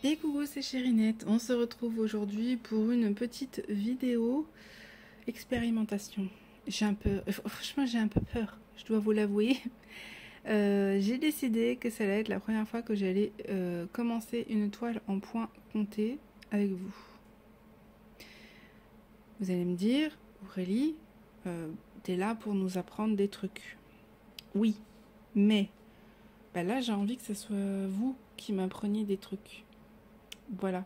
Et coucou, c'est Chérinette. On se retrouve aujourd'hui pour une petite vidéo expérimentation. Franchement, j'ai un peu peur, je dois vous l'avouer. J'ai décidé que ça allait être la première fois que j'allais commencer une toile en point compté avec vous. Vous allez me dire, Aurélie, t'es là pour nous apprendre des trucs. Oui, mais là j'ai envie que ce soit vous qui m'appreniez des trucs. Voilà.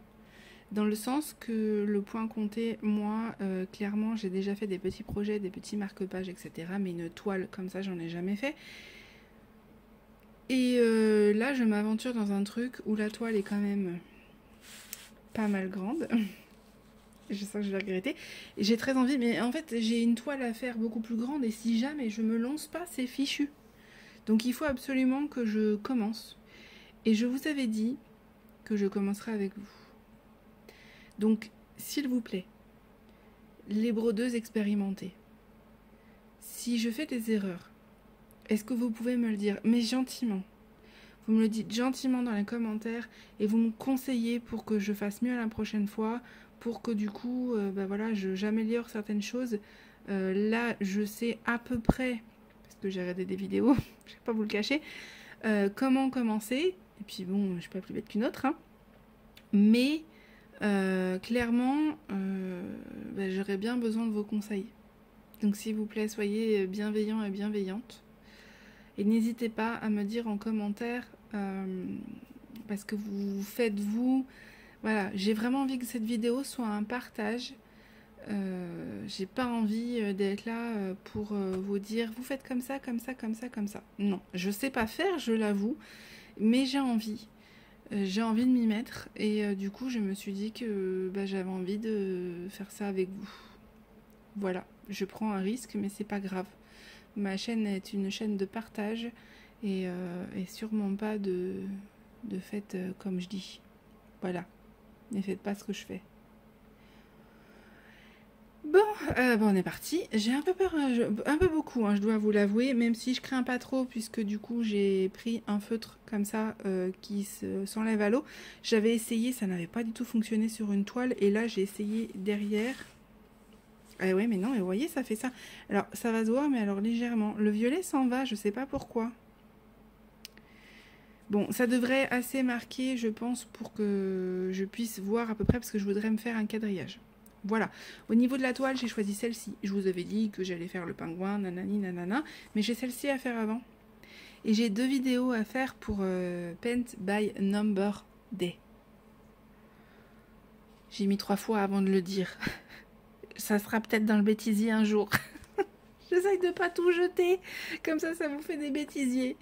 Dans le sens que le point compté, moi, clairement, j'ai déjà fait des petits projets, des petits marque-pages, etc. Mais une toile comme ça, j'en ai jamais fait. Et là, je m'aventure dans un truc où la toile est quand même pas mal grande. Je sens que je vais regretter. J'ai très envie, mais en fait, j'ai une toile à faire beaucoup plus grande. Et si jamais je me lance pas, c'est fichu. Donc il faut absolument que je commence. Et je vous avais dit que je commencerai avec vous. Donc, s'il vous plaît, les brodeuses expérimentées, si je fais des erreurs, est-ce que vous pouvez me le dire, mais gentiment? Vous me le dites gentiment dans les commentaires et vous me conseillez pour que je fasse mieux la prochaine fois, pour que du coup, voilà, j'améliore certaines choses. Là, je sais à peu près, parce que j'ai regardé des vidéos, je ne vais pas vous le cacher, comment commencer. Et puis bon, je ne suis pas plus bête qu'une autre, hein. Mais clairement, j'aurais bien besoin de vos conseils. Donc s'il vous plaît, soyez bienveillants et bienveillantes. Et n'hésitez pas à me dire en commentaire, parce que vous faites vous... Voilà, j'ai vraiment envie que cette vidéo soit un partage. J'ai pas envie d'être là pour vous dire, vous faites comme ça, comme ça, comme ça, comme ça. Non, je sais pas faire, je l'avoue, mais j'ai envie. J'ai envie de m'y mettre et du coup je me suis dit que j'avais envie de faire ça avec vous. Voilà, je prends un risque mais c'est pas grave. Ma chaîne est une chaîne de partage et sûrement pas de fait comme je dis. Voilà, ne faites pas ce que je fais. Bon, on est parti. J'ai un peu peur, un peu beaucoup, hein, je dois vous l'avouer, même si je crains pas trop, puisque du coup j'ai pris un feutre comme ça qui s'enlève à l'eau. J'avais essayé, ça n'avait pas du tout fonctionné sur une toile, et là j'ai essayé derrière. Ah ouais, mais non, mais vous voyez, ça fait ça. Alors ça va se voir, mais alors légèrement. Le violet s'en va, je sais pas pourquoi. Bon, ça devrait assez marquer, je pense, pour que je puisse voir à peu près, parce que je voudrais me faire un quadrillage. Voilà, au niveau de la toile, j'ai choisi celle-ci. Je vous avais dit que j'allais faire le pingouin, nanani, nanana, mais j'ai celle-ci à faire avant. Et j'ai 2 vidéos à faire pour Paint by Number Day. J'ai mis 3 fois avant de le dire. Ça sera peut-être dans le bêtisier un jour. J'essaye de pas tout jeter, comme ça vous fait des bêtisiers.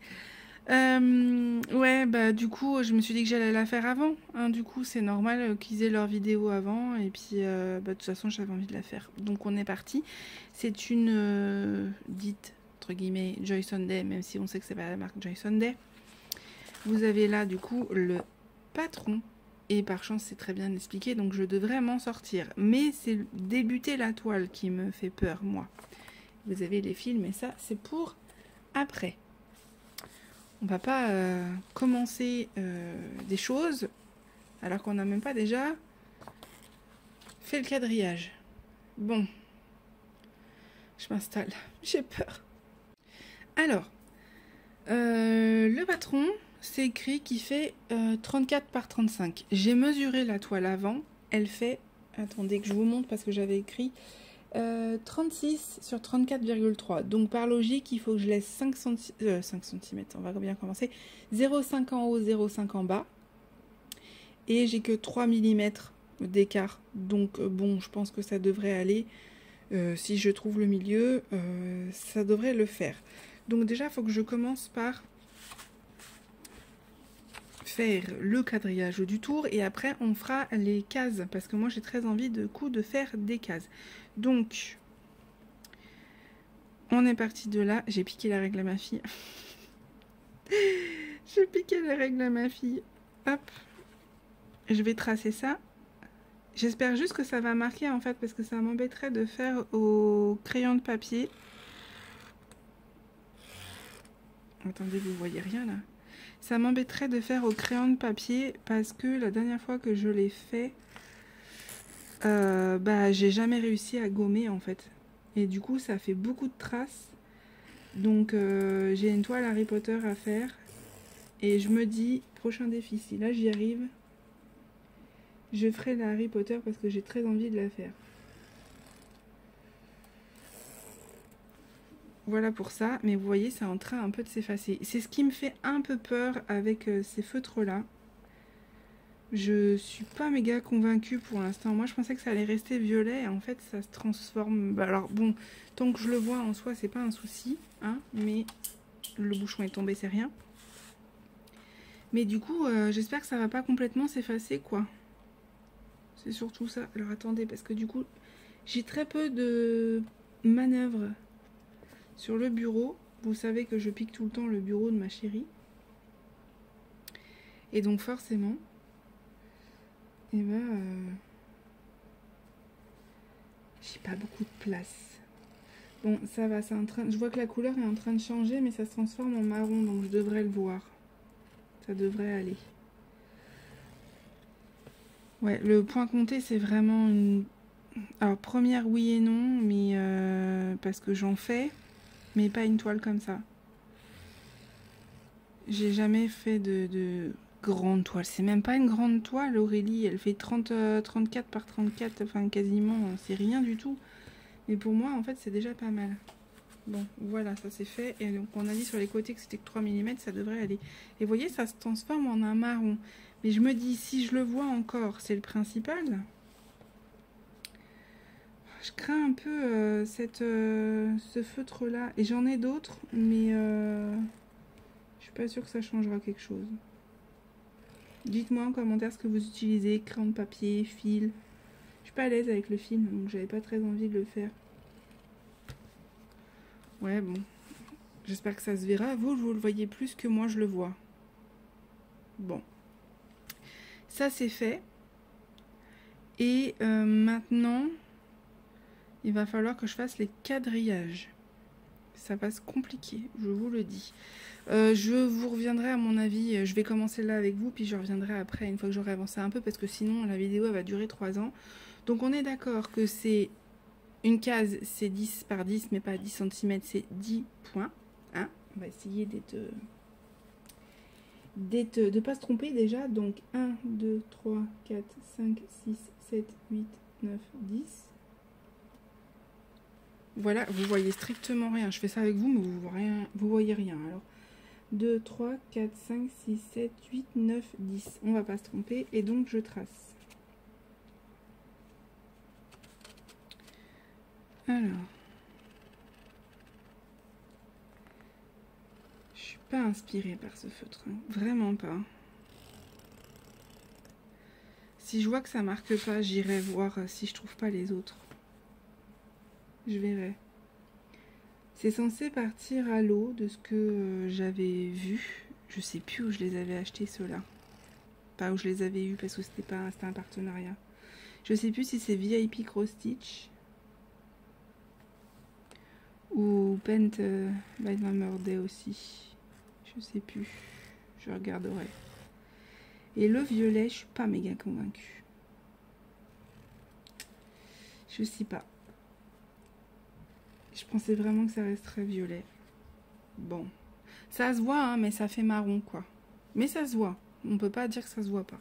Ouais, du coup, je me suis dit que j'allais la faire avant. Hein, du coup, c'est normal qu'ils aient leur vidéo avant. Et puis, de toute façon, j'avais envie de la faire. Donc, on est parti. C'est une dite, entre guillemets, Joy Sunday, même si on sait que c'est pas la marque Joy Sunday. Vous avez là, du coup, le patron. Et par chance, c'est très bien expliqué. Donc, je devrais m'en sortir. Mais c'est débuter la toile qui me fait peur, moi. Vous avez les fils, mais ça, c'est pour après. On va pas commencer des choses alors qu'on n'a même pas déjà fait le quadrillage. Bon, je m'installe, j'ai peur. Alors, le patron, c'est écrit qu'il fait 34 par 35. J'ai mesuré la toile avant, elle fait, attendez que je vous montre parce que j'avais écrit 36 sur 34,3. Donc par logique, il faut que je laisse 5 cm, on va bien commencer. 0,5 en haut, 0,5 en bas. Et j'ai que 3 mm d'écart. Donc bon, je pense que ça devrait aller. Si je trouve le milieu, ça devrait le faire. Donc déjà, il faut que je commence par faire le quadrillage du tour et après on fera les cases parce que moi j'ai très envie de faire des cases. Donc on est parti de là. J'ai piqué la règle à ma fille. J'ai piqué la règle à ma fille. Hop, je vais tracer ça. J'espère juste que ça va marquer en fait parce que ça m'embêterait de faire au crayon de papier. Attendez, vous voyez rien là. Ça m'embêterait de faire au crayon de papier parce que la dernière fois que je l'ai fait, bah j'ai jamais réussi à gommer en fait. Et du coup ça fait beaucoup de traces. Donc j'ai une toile Harry Potter à faire. Et je me dis, prochain défi, si là j'y arrive, je ferai la Harry Potter parce que j'ai très envie de la faire. Voilà pour ça, mais vous voyez, c'est en train un peu de s'effacer. C'est ce qui me fait un peu peur avec ces feutres-là. Je suis pas méga convaincue pour l'instant. Moi, je pensais que ça allait rester violet. Et en fait, ça se transforme. Bah, alors, bon, tant que je le vois en soi, c'est pas un souci. Hein, mais le bouchon est tombé, c'est rien. Mais du coup, j'espère que ça va pas complètement s'effacer, quoi. C'est surtout ça. Alors, attendez, parce que du coup, j'ai très peu de manœuvres sur le bureau. Vous savez que je pique tout le temps le bureau de ma chérie. Et donc, forcément... Et j'ai pas beaucoup de place. Bon, ça va, c'est en train... Je vois que la couleur est en train de changer, mais ça se transforme en marron, donc je devrais le voir. Ça devrait aller. Ouais, le point compté, c'est vraiment une... Alors, première, oui et non, mais parce que j'en fais, mais pas une toile comme ça. J'ai jamais fait de grande toile. C'est même pas une grande toile, Aurélie. Elle fait 34 par 34, enfin quasiment, c'est rien du tout. Mais pour moi, en fait, c'est déjà pas mal. Bon, voilà, ça c'est fait. Et donc, on a dit sur les côtés que c'était que 3 mm, ça devrait aller. Et vous voyez, ça se transforme en un marron. Mais je me dis, si je le vois encore, c'est le principal. Je crains un peu ce feutre-là. Et j'en ai d'autres, mais je suis pas sûre que ça changera quelque chose. Dites-moi en commentaire ce que vous utilisez, crayon de papier, fil. Je suis pas à l'aise avec le film, donc j'avais pas très envie de le faire. Ouais, bon. J'espère que ça se verra. Vous le voyez plus que moi, je le vois. Bon. Ça, c'est fait. Et maintenant, il va falloir que je fasse les quadrillages. Ça va se compliquer, je vous le dis. Je vous reviendrai à mon avis. Je vais commencer là avec vous, puis je reviendrai après, une fois que j'aurai avancé un peu, parce que sinon, la vidéo, elle va durer 3 ans. Donc, on est d'accord que c'est... Une case, c'est 10 par 10, mais pas 10 cm, c'est 10 points. Hein, on va essayer de pas se tromper déjà. Donc 1, 2, 3, 4, 5, 6, 7, 8, 9, 10. Voilà, vous voyez strictement rien. Je fais ça avec vous, mais vous voyez rien. Alors 2, 3, 4, 5, 6, 7, 8, 9, 10. On va pas se tromper. Et donc je trace. Alors, je suis pas inspirée par ce feutre, hein. Vraiment pas. Si je vois que ça marque pas, j'irai voir si je trouve pas les autres. Je verrai. C'est censé partir à l'eau de ce que j'avais vu. Je sais plus où je les avais achetés ceux-là. Pas où je les avais eus parce que c'était un partenariat. Je sais plus si c'est VIP Cross Stitch ou Paint by Mother Day aussi. Je sais plus. Je regarderai. Et le violet, je suis pas méga convaincue. Je sais pas. Je pensais vraiment que ça resterait violet. Bon. Ça se voit, hein, mais ça fait marron, quoi. Mais ça se voit. On peut pas dire que ça se voit pas.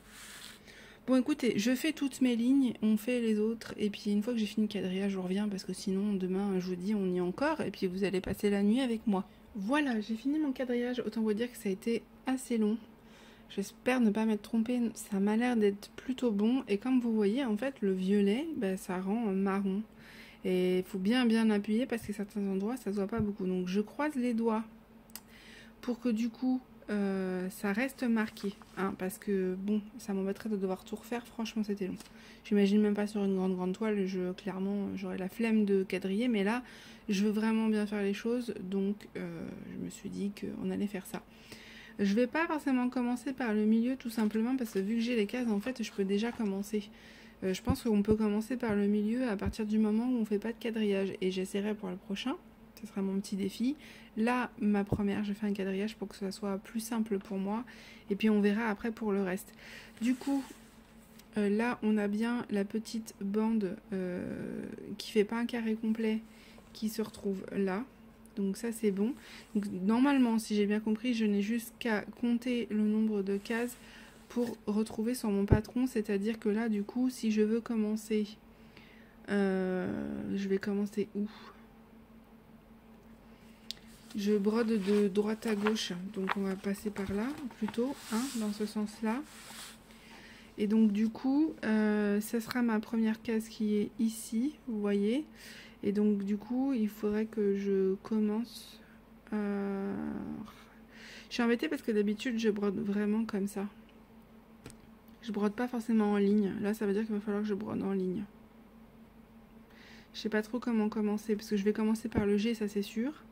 Bon, écoutez, je fais toutes mes lignes, on fait les autres, et puis une fois que j'ai fini le quadrillage, je reviens, parce que sinon, demain, je vous dis, on y est encore, et puis vous allez passer la nuit avec moi. Voilà, j'ai fini mon quadrillage. Autant vous dire que ça a été assez long. J'espère ne pas m'être trompée. Ça m'a l'air d'être plutôt bon. Et comme vous voyez, en fait, le violet, bah, ça rend marron. Et il faut bien appuyer parce que certains endroits, ça se voit pas beaucoup. Donc, je croise les doigts pour que du coup, ça reste marqué. Hein, parce que, bon, ça m'embêterait de devoir tout refaire. Franchement, c'était long. J'imagine même pas sur une grande toile. Clairement, j'aurais la flemme de quadriller. Mais là, je veux vraiment bien faire les choses. Donc, je me suis dit qu'on allait faire ça. Je vais pas forcément commencer par le milieu tout simplement parce que vu que j'ai les cases, en fait, je peux déjà commencer. Je pense qu'on peut commencer par le milieu à partir du moment où on fait pas de quadrillage. Et j'essaierai pour le prochain, Ce sera mon petit défi. Là, ma première, je fais un quadrillage pour que ça soit plus simple pour moi. Et puis on verra après pour le reste. Du coup, là, on a bien la petite bande qui fait pas un carré complet qui se retrouve là. Donc ça, c'est bon. Donc, normalement, si j'ai bien compris, je n'ai juste qu'à compter le nombre de cases pour retrouver sur mon patron. C'est-à-dire que là, du coup, si je veux commencer... je vais commencer où? Je brode de droite à gauche, donc on va passer par là plutôt, hein, dans ce sens-là. Et donc du coup, ça sera ma première case qui est ici, vous voyez. Et donc du coup, il faudrait que je commence... Je suis embêtée parce que d'habitude, je brode vraiment comme ça. Je brode pas forcément en ligne. Là, ça veut dire qu'il va falloir que je brode en ligne. Je sais pas trop comment commencer, parce que je vais commencer par le G, ça c'est sûr.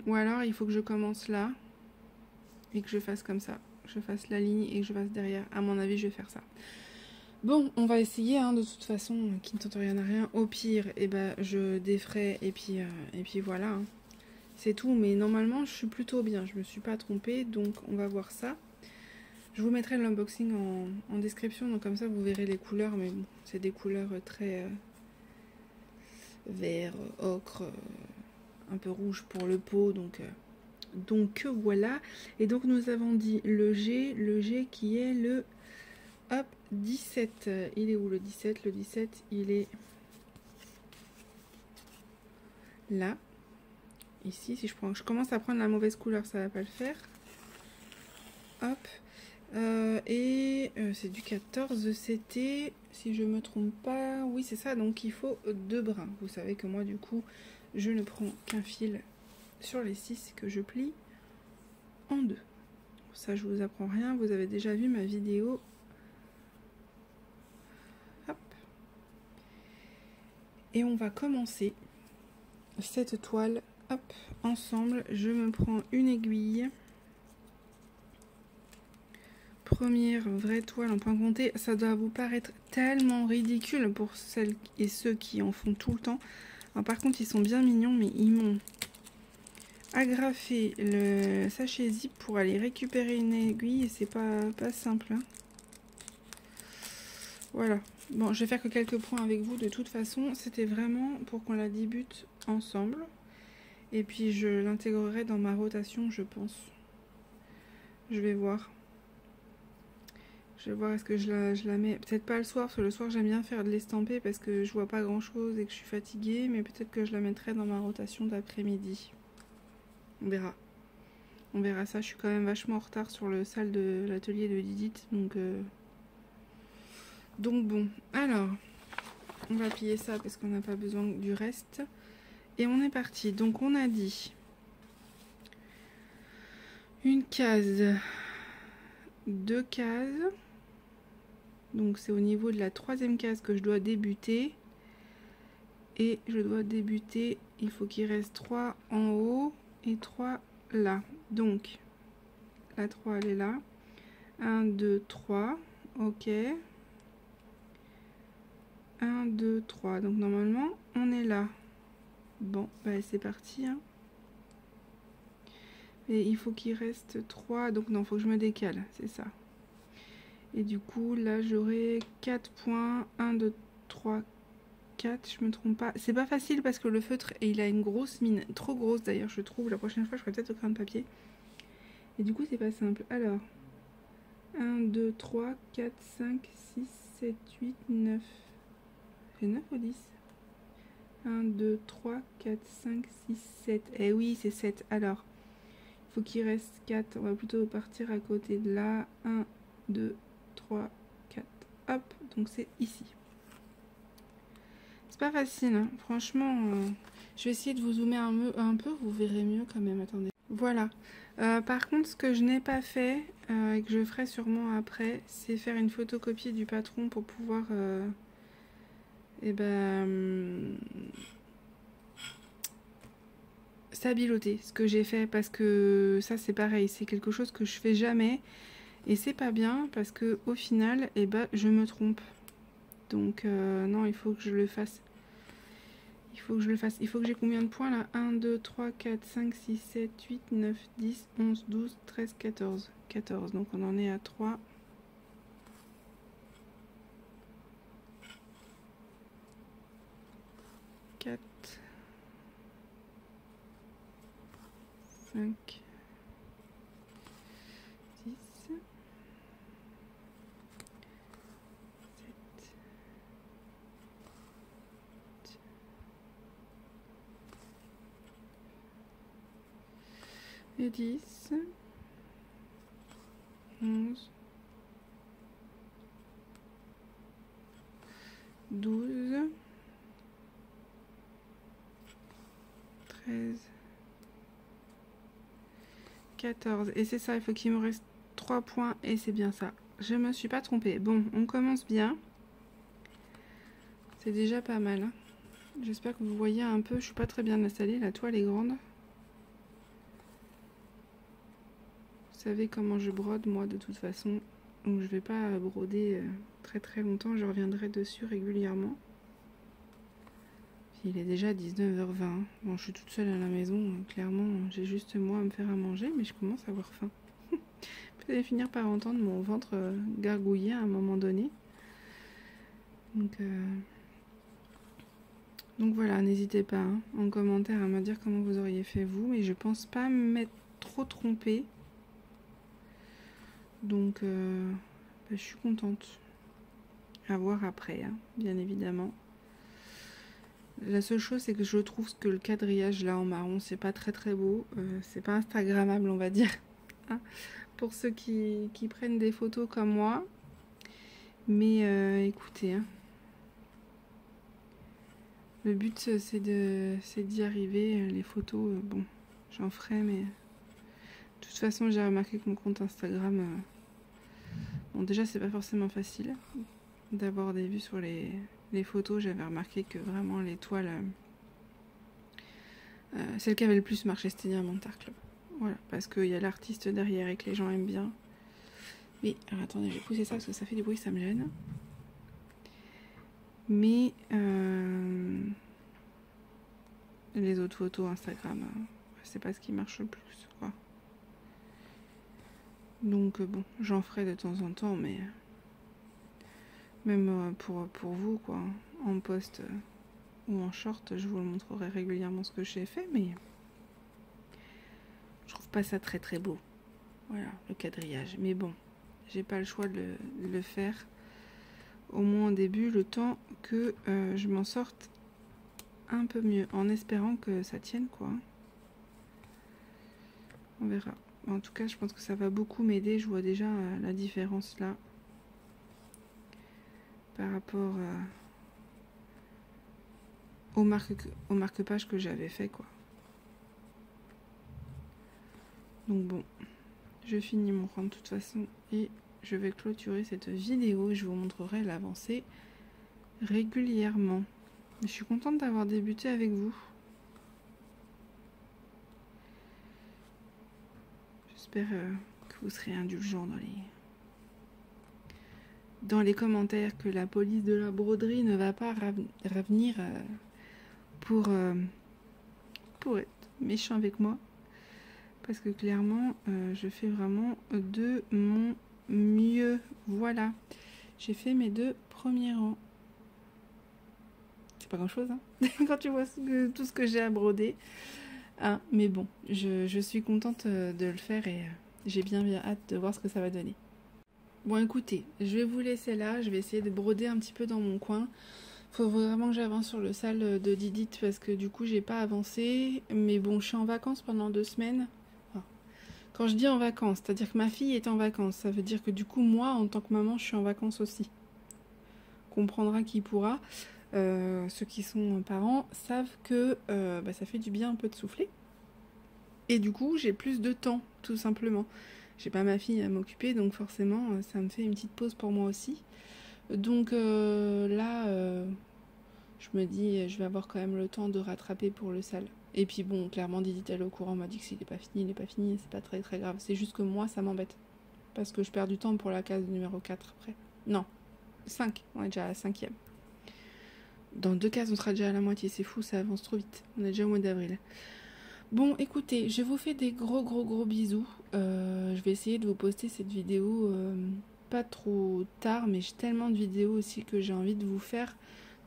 Ou alors il faut que je commence là et que je fasse comme ça. Je fasse la ligne et que je fasse derrière. À mon avis, je vais faire ça. Bon, on va essayer, hein, de toute façon, qui ne tente rien à rien. Au pire, eh ben, je défrais et puis voilà. Hein. C'est tout, mais normalement, je suis plutôt bien. Je me suis pas trompée, donc on va voir ça. Je vous mettrai l'unboxing en description, donc comme ça, vous verrez les couleurs. Mais bon, c'est des couleurs très vert, ocre... un peu rouge pour le pot, donc voilà. Et donc nous avons dit le G qui est le hop 17. Il est où le 17? Le 17 il est là, ici. Si je commence à prendre la mauvaise couleur, ça va pas le faire. Hop, c'est du 14, c'était, si je me trompe pas, oui c'est ça, donc il faut 2 brins. Vous savez que moi du coup je ne prends qu'un fil sur les 6 que je plie en 2. Ça, je vous apprends rien, vous avez déjà vu ma vidéo. Hop. Et on va commencer cette toile, hop, ensemble. Je me prends une aiguille. Première vraie toile en point compté. Ça doit vous paraître tellement ridicule pour celles et ceux qui en font tout le temps. Alors, par contre, ils sont bien mignons, mais ils m'ont agrafé le sachet zip pour aller récupérer une aiguille et c'est pas simple. Hein. Voilà. Bon, je vais faire que quelques points avec vous. De toute façon, c'était vraiment pour qu'on la débute ensemble. Et puis, je l'intégrerai dans ma rotation, je pense. Je vais voir. Je vais voir, est-ce que je la mets... Peut-être pas le soir, parce que le soir, j'aime bien faire de l'estamper parce que je vois pas grand-chose et que je suis fatiguée. Mais peut-être que je la mettrai dans ma rotation d'après-midi. On verra. On verra ça. Je suis quand même vachement en retard sur le salle de l'atelier de Didit. Donc bon. Alors, on va plier ça parce qu'on n'a pas besoin du reste. Et on est parti. Donc on a dit une case, 2 cases. Donc c'est au niveau de la 3e case que je dois débuter. Et je dois débuter, il faut qu'il reste 3 en haut et 3 là. Donc la 3 elle est là. 1, 2, 3. Ok. 1, 2, 3. Donc normalement on est là. Bon, bah c'est parti. Hein. Et il faut qu'il reste 3. Donc non, il faut que je me décale, c'est ça. Et du coup, là, j'aurai 4 points. 1, 2, 3, 4. Je me trompe pas. C'est pas facile parce que le feutre, il a une grosse mine. Trop grosse d'ailleurs, je trouve. La prochaine fois, je ferai peut-être au crayon de papier. Et du coup, c'est pas simple. Alors, 1, 2, 3, 4, 5, 6, 7, 8, 9. C'est 9 ou 10 ? 1, 2, 3, 4, 5, 6, 7. Eh oui, c'est 7. Alors, il faut qu'il reste 4. On va plutôt partir à côté de là. 1, 2, 3, 4. Hop, donc c'est ici. C'est pas facile, hein. Franchement. Je vais essayer de vous zoomer un peu. Vous verrez mieux quand même. Attendez. Voilà. Par contre, ce que je n'ai pas fait, et que je ferai sûrement après, c'est faire une photocopie du patron pour pouvoir... stabiloter ce que j'ai fait, parce que ça c'est pareil, c'est quelque chose que je fais jamais et c'est pas bien parce que au final je me trompe. Donc non, il faut que je le fasse Il faut que je le fasse. Il faut que j'ai combien de points là? 1, 2, 3, 4, 5, 6, 7, 8, 9, 10, 11, 12, 13, 14. 14. Donc on en est à 3. 4. 5. 6. 7. 10, 11, 12, 13, 14. Et c'est ça, il faut qu'il me reste 3 points et c'est bien ça. Je me suis pas trompée. Bon, on commence bien. C'est déjà pas mal. Hein. J'espère que vous voyez un peu. Je suis pas très bien installée. La toile est grande. Vous savez comment je brode moi de toute façon, donc je vais pas broder très longtemps, je reviendrai dessus régulièrement. Puis il est déjà 19h20, bon je suis toute seule à la maison, clairement j'ai juste moi à me faire à manger, mais je commence à avoir faim. Vous allez finir par entendre mon ventre gargouiller à un moment donné. Donc voilà, n'hésitez pas hein, en commentaire à me dire comment vous auriez fait vous, mais je pense pas m'être trop trompée. Donc, je suis contente. À voir après, hein, bien évidemment. La seule chose, c'est que je trouve que le quadrillage là en marron, c'est pas très beau. C'est pas instagrammable, on va dire. Hein, pour ceux qui prennent des photos comme moi. Mais écoutez, hein, le but c'est d'y arriver. Les photos, bon, j'en ferai, mais de toute façon, j'ai remarqué que mon compte Instagram, bon, déjà, c'est pas forcément facile d'avoir des vues sur les photos. J'avais remarqué que vraiment les toiles, celle qui avait le plus marché, c'était Diamant Art Club. Voilà, parce qu'il y a l'artiste derrière et que les gens aiment bien. Mais, alors attendez, je vais pousser ça parce que ça fait du bruit, ça me gêne. Mais, les autres photos Instagram, c'est pas ce qui marche le plus, quoi. Donc bon, j'en ferai de temps en temps, mais même pour vous, quoi, en post ou en short, je vous le montrerai régulièrement ce que j'ai fait, mais je trouve pas ça très beau. Voilà, le quadrillage. Mais bon, j'ai pas le choix de le faire, au moins au début, le temps que je m'en sorte un peu mieux, en espérant que ça tienne, quoi. On verra. En tout cas, je pense que ça va beaucoup m'aider. Je vois déjà la différence là par rapport au marque-page que j'avais fait, quoi. Donc bon, je finis mon rang de toute façon et je vais clôturer cette vidéo et je vous montrerai l'avancée régulièrement. Je suis contente d'avoir débuté avec vous. J'espère que vous serez indulgents dans les commentaires, que la police de la broderie ne va pas revenir pour être méchant avec moi. Parce que clairement, je fais vraiment de mon mieux. Voilà. J'ai fait mes 2 premiers rangs. C'est pas grand chose, hein quand tu vois tout ce que j'ai à broder. Ah, mais bon, je suis contente de le faire et j'ai bien hâte de voir ce que ça va donner. Bon, écoutez, je vais vous laisser là. Je vais essayer de broder un petit peu dans mon coin. Faut vraiment que j'avance sur le sale de Didit parce que du coup, j'ai pas avancé. Mais bon, je suis en vacances pendant 2 semaines. Enfin, quand je dis en vacances, c'est-à-dire que ma fille est en vacances. Ça veut dire que du coup, moi, en tant que maman, je suis en vacances aussi. Comprendra qui pourra. Ceux qui sont parents savent que ça fait du bien un peu de souffler. Et du coup, j'ai plus de temps, tout simplement. J'ai pas ma fille à m'occuper, donc forcément, ça me fait une petite pause pour moi aussi. Donc là, je me dis, je vais avoir quand même le temps de rattraper pour le sale. Et puis bon, clairement, Didit, elle est au courant, m'a dit que s'il n'est pas fini, il n'est pas fini, c'est pas très grave. C'est juste que moi, ça m'embête. Parce que je perds du temps pour la case numéro 4 après. Non, 5, on est déjà à la 5e. Dans 2 cases, on sera déjà à la moitié. C'est fou, ça avance trop vite. On est déjà au mois d'avril. Bon, écoutez, je vous fais des gros bisous. Je vais essayer de vous poster cette vidéo pas trop tard, mais j'ai tellement de vidéos aussi que j'ai envie de vous faire.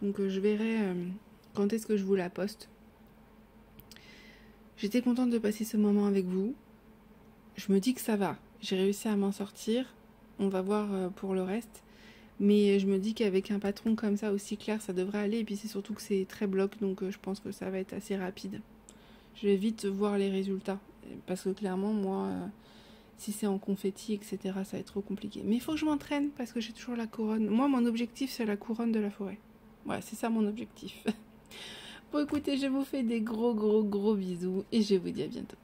Donc je verrai quand est-ce que je vous la poste. J'étais contente de passer ce moment avec vous. Je me dis que ça va. J'ai réussi à m'en sortir. On va voir pour le reste. Mais je me dis qu'avec un patron comme ça aussi clair, ça devrait aller. Et puis c'est surtout que c'est très bloc, donc je pense que ça va être assez rapide. Je vais vite voir les résultats. Parce que clairement, moi, si c'est en confetti, etc., ça va être trop compliqué. Mais il faut que je m'entraîne parce que j'ai toujours la couronne. Moi, mon objectif, c'est la couronne de la forêt. Voilà, c'est ça mon objectif. Bon, écoutez, je vous fais des gros bisous et je vous dis à bientôt.